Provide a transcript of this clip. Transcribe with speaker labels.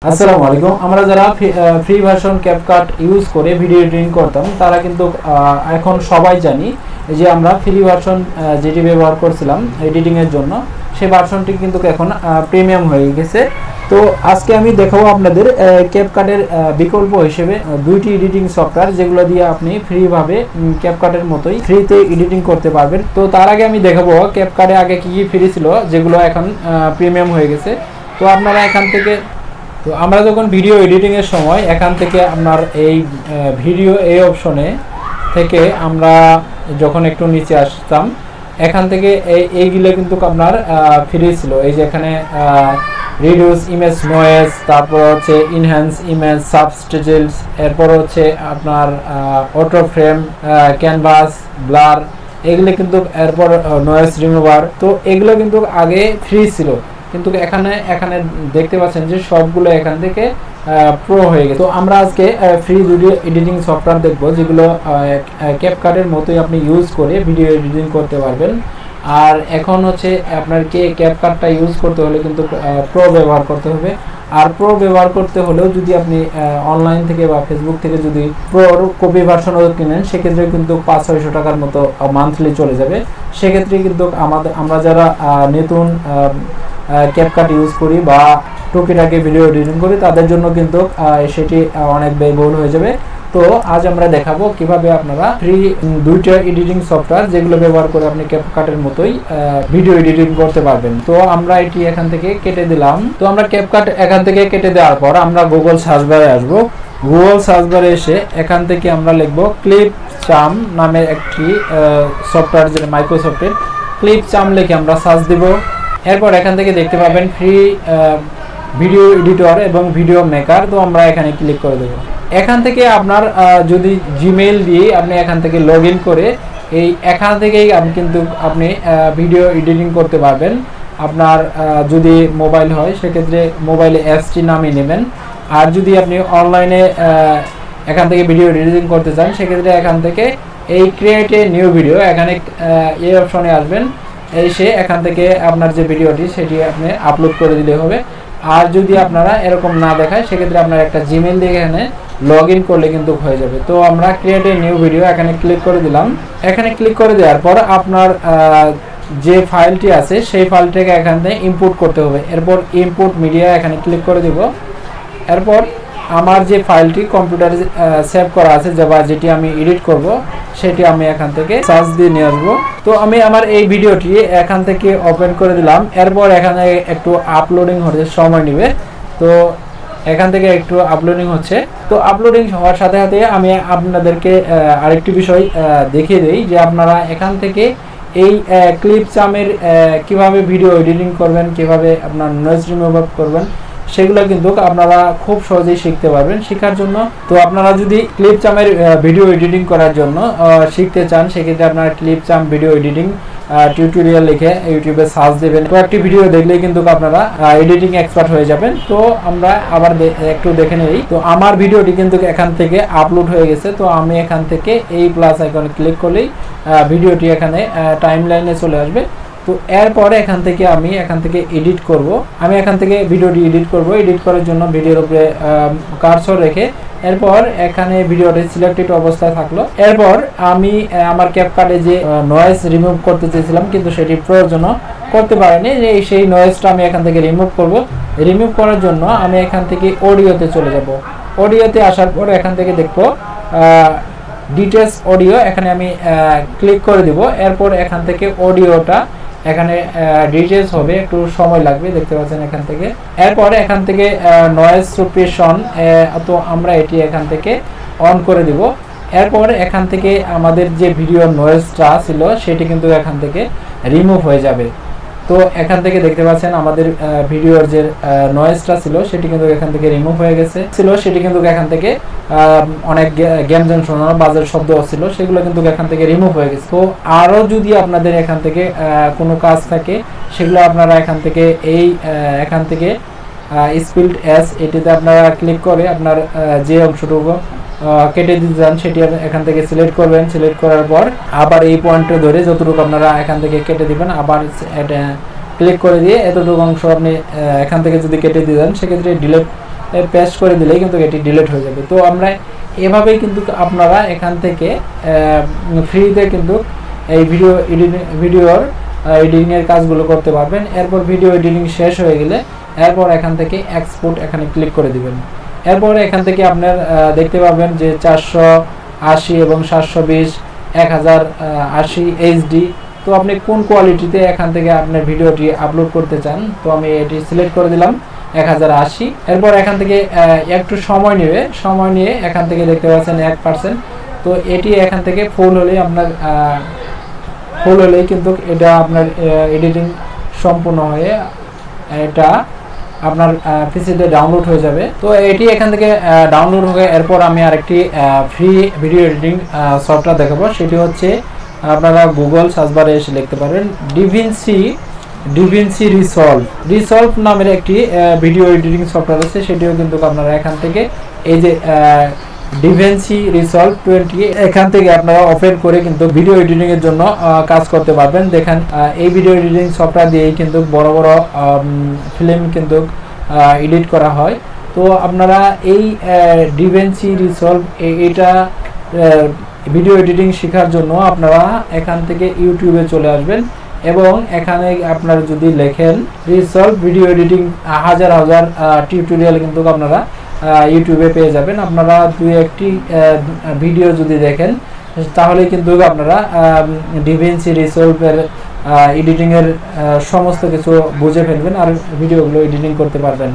Speaker 1: আসসালামু আলাইকুম। আমরা যারা ফ্রি ভার্সন ক্যাপকাট ইউজ করে ভিডিও এডিটিং করতাম তারা কিন্তু এখন সবাই জানি যে আমরা ফ্রি ভার্সন যেটি ব্যবহার করছিলাম এডিটিং এর জন্য সেই ভার্সনটি কিন্তু এখন প্রিমিয়াম হয়ে গেছে। তো আজকে আমি দেখাবো আপনাদের ক্যাপকাটের বিকল্প হিসেবে দুইটি এডিটিং সফটওয়্যার যেগুলো দিয়ে আপনি ফ্রি ভাবে ক্যাপকাটের মতোই ফ্রিতে এডিটিং করতে পারবেন। তো তার আগে আমি দেখাবো ক্যাপকাটে আগে কি কি ফ্রি ছিল যেগুলো এখন প্রিমিয়াম হয়ে গেছে। তো আপনারা এখান থেকে তো আমরা যখন ভিডিও এডিটিং এর সময় এখান থেকে আপনার এই ভিডিও এই অপশনে থেকে আমরা যখন একটু নিচে আসতাম এখান থেকে এইগুলো কিন্তু আপনার ফ্রি ছিল। এই যে এখানে রিডিউস ইমেজ নয়েজ, তারপর হচ্ছে ইনহ্যান্স ইমেজ সাবটাইটেলস, এরপর হচ্ছে আপনার অটো ফ্রেম, ক্যানভাস, ব্লার, এগুলো কিন্তু এরপর নয়েজ রিমুভার। তো এগুলো কিন্তু আগে ফ্রি ছিল, কিন্তু এখানে দেখতে পাচ্ছেন যে সবগুলো এখান থেকে প্রো হয়ে গেছে। তো আমরা আজকে ফ্রি ভিডিও এডিটিং সফটওয়্যার দেখব যেগুলো ক্যাপকাটের মতোই আপনি ইউজ করে ভিডিও এডিটিং করতে পারবেন। আর এখন হচ্ছে আপনার ক্যাপকাটটা ইউজ করতে হলে কিন্তু প্রো ব্যবহার করতে হবে। আর প্রো ব্যবহার করতে হলেও যদি আপনি অনলাইন থেকে বা ফেসবুক থেকে যদি প্রোর কপি ভার্সনও কিনেন সেক্ষেত্রে কিন্তু 500-600 টাকার মতো মান্থলি চলে যাবে। সেক্ষেত্রে কিন্তু আমরা যারা নতুন ক্যাপকাট ইউজ করি বা টুকিটাকি ভিডিও এডিটিং করি তাদের জন্য কিন্তু সেটি অনেক ব্যয়বহুল হয়ে যাবে। তো আজ আমরা দেখাবো কিভাবে আপনারা ফ্রি দুইটা এডিটিং সফটওয়্যার যেগুলো ব্যবহার করে আপনি ক্যাপকাটের মতোই ভিডিও এডিটিং করতে পারবেন। তো আমরা এটি এখান থেকে কেটে দিলাম। তো আমরা ক্যাপকাট এখান থেকে কেটে দেওয়ার পর আমরা গুগল সার্চ বারে আসবো। গুগল সার্চ বারে এসে এখান থেকে আমরা লিখবো ক্লিপচাম নামের একটি সফটওয়্যার, যেটা মাইক্রোসফটের। ক্লিপচাম লিখে আমরা সার্চ দিব। এরপর এখান থেকে দেখতে পাবেন ফ্রি ভিডিও এডিটর এবং ভিডিও মেকার। তো আমরা এখানে ক্লিক করে দেব। এখান থেকে আপনার যদি জিমেইল দিয়ে আপনি এখান থেকে লগ ইন করে এখান থেকেই আপনি ভিডিও এডিটিং করতে পারবেন। আপনার যদি মোবাইল হয় সেক্ষেত্রে মোবাইলে অ্যাপসটি নামিয়ে নেবেন। আর যদি আপনি অনলাইনে এখান থেকে ভিডিও এডিটিং করতে চান সেক্ষেত্রে এখান থেকে এই ক্রিয়েট এ নিউ ভিডিও এখানে এই অপশনে আসবেন। এসে এখান থেকে আপনার যে ভিডিওটি সেটি আপনি আপলোড করে দিলে হবে। আর যদি আপনারা এরকম না দেখায় সেক্ষেত্রে আপনার একটা জিমেইল দিয়ে এখানে লগ ইন করলে কিন্তু হয়ে যাবে। তো আমরা ক্রিয়েট এ নিউ ভিডিও এখানে ক্লিক করে দিলাম। এখানে ক্লিক করে দেওয়ার পর আপনার যে ফাইলটি আছে সেই ফাইলটাকে এখান থেকে ইম্পোর্ট করতে হবে। এরপর ইম্পোর্ট মিডিয়া এখানে ক্লিক করে দিব। এরপর আমার যে ফাইলটি কম্পিউটারে সেভ করা আছে বা যেটি আমি এডিট করব সেটি আমি এখান থেকে সার্চ দিয়ে নিয়ে আসবো। তো আমি আমার এই ভিডিওটি এখান থেকে ওপেন করে দিলাম। এরপর এখানে একটু আপলোডিং হতে সময় নেবে। তো এখান থেকে একটু আপলোডিং হচ্ছে। তো আপলোডিং হওয়ার সাথে সাথে আমি আপনাদেরকে আরেকটি বিষয় দেখিয়ে দিই যে আপনারা এখান থেকে এই ক্লিপচামের কিভাবে ভিডিও এডিটিং করবেন, কিভাবে আপনার নয়েজ রিমুভ করবেন সেগুলো কিন্তু আপনারা খুব সহজেই শিখতে পারবেন। শেখার জন্য তো আপনারা যদি ক্লিপচামের ভিডিও এডিটিং করার জন্য শিখতে চান সেক্ষেত্রে আপনারা ক্লিপচাম ভিডিও এডিটিং টিউটোরিয়াল লিখে ইউটিউবে সার্চ দেবেন। কয়েকটি ভিডিও দেখলেই কিন্তু আপনারা এডিটিং এক্সপার্ট হয়ে যাবেন। তো আমরা আবার একটু দেখে নেই। তো আমার ভিডিওটি কিন্তু এখান থেকে আপলোড হয়ে গেছে। তো আমি এখান থেকে এই প্লাস আইকনে ক্লিক করলেই ভিডিওটি এখানে টাইমলাইনে চলে আসবে। তো এরপরে এখান থেকে আমি এডিট করব। আমি এখান থেকে ভিডিওটি এডিট করব। এডিট করার জন্য ভিডিওর উপরে কার্সর রেখে এরপর এখানে ভিডিওটি সিলেক্টেড অবস্থায় থাকলো। এরপর আমি আমার ক্যাপকাটে যে নয়েজ রিমুভ করতে চেয়েছিলাম কিন্তু সেটি প্রয়োজন করতে পারিনি, সেই নয়েজটা আমি এখান থেকে রিমুভ করব। রিমুভ করার জন্য আমি এখান থেকে অডিওতে চলে যাব। অডিওতে আসার পর এখান থেকে দেখব ডিটেলস অডিও, এখানে আমি ক্লিক করে দিব। এরপর এখান থেকে অডিওটা এখানে ডিটেলস হবে, একটু সময় লাগবে, দেখতে পাচ্ছেন এখান থেকে। এরপরে এখান থেকে নয়েজ সাপ্রেশন, তো আমরা এটি এখান থেকে অন করে দিব। এরপর এখান থেকে আমাদের যে ভিডিও নয়েজটা ছিল সেটি কিন্তু এখান থেকে রিমুভ হয়ে যাবে। তো এখান থেকে দেখতে পাচ্ছেন আমাদের ভিডিওর যে নয়েজটা ছিল সেটি কিন্তু এখান থেকে রিমুভ হয়ে গেছে। সেটি কিন্তু এখান থেকে অনেক গ্যামজাম শোনানো বাজার শব্দ ছিল সেগুলো কিন্তু এখান থেকে রিমুভ হয়ে গেছে। তো আরও যদি আপনাদের এখান থেকে কোনো কাজ থাকে সেগুলো আপনারা এখান থেকে এখান থেকে স্পিল্ড এস এটিতে আপনারা ক্লিক করে আপনার যে অংশটুকু কেটে দিতে চান সেটি এখান থেকে সিলেক্ট করবেন। সিলেক্ট করার পর আবার এই পয়েন্টে ধরে যতটুকু আপনারা এখান থেকে কেটে দিবেন আবার ক্লিক করে দিয়ে এতটুকু অংশ আপনি এখান থেকে যদি কেটে দিয়ে দেন সেক্ষেত্রে ডিলিট পেস্ট করে দিলেই কিন্তু এটি ডিলিট হয়ে যাবে। তো আমরা এভাবেই কিন্তু আপনারা এখান থেকে ফ্রিতে কিন্তু এই ভিডিওর এডিটিংয়ের কাজগুলো করতে পারবেন। এরপর ভিডিও এডিটিং শেষ হয়ে গেলে এরপর এখান থেকে এক্সপোর্ট এখানে ক্লিক করে দিবেন। এরপর এখান থেকে আপনার দেখতে পাবেন যে 480 এবং 720 1080 এইচডি। তো আপনি কোন কোয়ালিটিতে এখান থেকে আপনার ভিডিওটি আপলোড করতে চান, তো আমি এটি সিলেক্ট করে দিলাম 1080। এরপর এখান থেকে একটু সময় নেবে, সময় নিয়ে এখান থেকে দেখতে পাচ্ছেন 1%। তো এটি এখান থেকে ফুল হলেই আপনার কিন্তু এটা আপনার এডিটিং সম্পূর্ণ হয়ে এটা আপনার পিসিতে ডাউনলোড হয়ে যাবে। তো এটি এখান থেকে ডাউনলোড হয়ে এরপর আমি আরেকটি ফ্রি ভিডিও এডিটিং সফটওয়্যার দেখাবো। সেটি হচ্ছে আপনারা গুগল সার্চ বারে এসে লিখতে পারেন ডিভিনসি রিসলভ নামের একটি ভিডিও এডিটিং সফটওয়্যার আছে। সেটিও কিন্তু আপনারা এখান থেকে এই যে ডিভিনসি রিসলভ 20 এখান থেকে আপনারা ওপেন করে কিন্তু ভিডিও এডিটিং এর জন্য কাজ করতে পারবেন। দেখেন এই ভিডিও এডিটিং সফটওয়্যার দিয়েই কিন্তু বড় বড় ফিল্ম কিন্তু এডিট করা হয়। তো আপনারা এই ডিভিনসি রিসলভ এটা ভিডিও এডিটিং শেখার জন্য আপনারা এখান থেকে ইউটিউবে চলে আসবেন এবং এখানে আপনারা যদি লেখেন রিসলভ ভিডিও এডিটিং হাজার টিউটোরিয়াল কিন্তু আপনারা ইউটিউবে পেয়ে যাবেন। আপনারা 2-1টি ভিডিও যদি দেখেন তাহলে কিন্তু আপনারা ডিভিনসি রিসলভের এডিটিংয়ের সমস্ত কিছু বুঝে ফেলবেন আর ভিডিওগুলো এডিটিং করতে পারবেন।